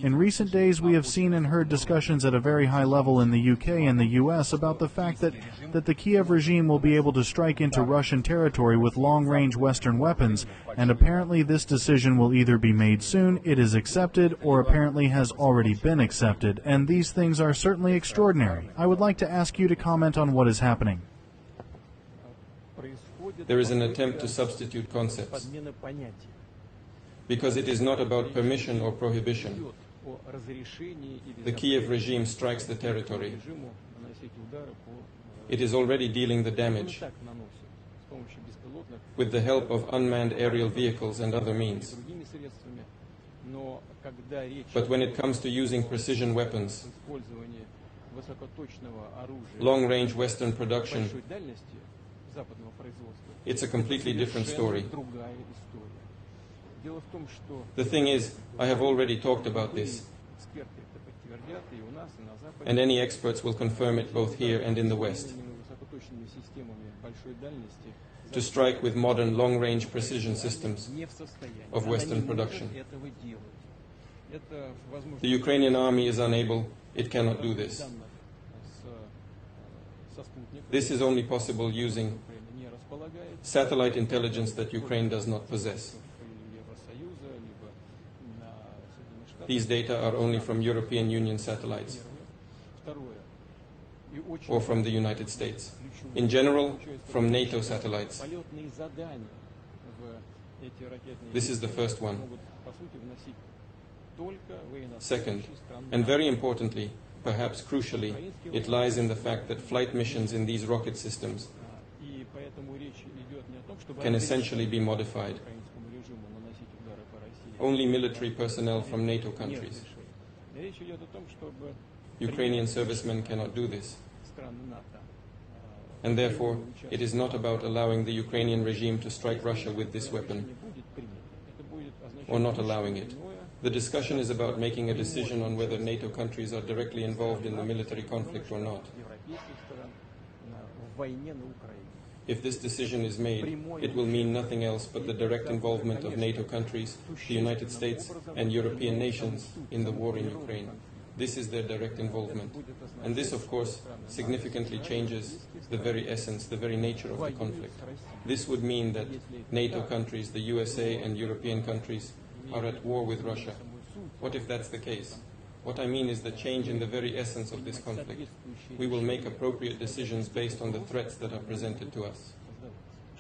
In recent days, we have seen and heard discussions at a very high level in the UK and the US about the fact that the Kiev regime will be able to strike into Russian territory with long-range Western weapons, and apparently this decision will either be made soon, it is accepted, or apparently has already been accepted, and these things are certainly extraordinary. I would like to ask you to comment on what is happening. There is an attempt to substitute concepts, because it is not about permission or prohibition. The Kiev regime strikes the territory. It is already dealing the damage with the help of unmanned aerial vehicles and other means. But when it comes to using precision weapons, long-range Western production, it's a completely different story. The thing is, I have already talked about this, and any experts will confirm it both here and in the West. To strike with modern long-range precision systems of Western production. The Ukrainian army is unable, it cannot do this. This is only possible using satellite intelligence that Ukraine does not possess. These data are only from European Union satellites or from the United States. In general, from NATO satellites. This is the first one. Second, and very importantly, perhaps crucially, it lies in the fact that flight missions in these rocket systems can essentially be modified. Only military personnel from NATO countries. Ukrainian servicemen cannot do this. And therefore, it is not about allowing the Ukrainian regime to strike Russia with this weapon, or not allowing it. The discussion is about making a decision on whether NATO countries are directly involved in the military conflict or not. If this decision is made, it will mean nothing else but the direct involvement of NATO countries, the United States and European nations in the war in Ukraine. This is their direct involvement. And this, of course, significantly changes the very essence, the very nature of the conflict. This would mean that NATO countries, the USA and European countries, are at war with Russia. What if that's the case? What I mean is the change in the very essence of this conflict. We will make appropriate decisions based on the threats that are presented to us.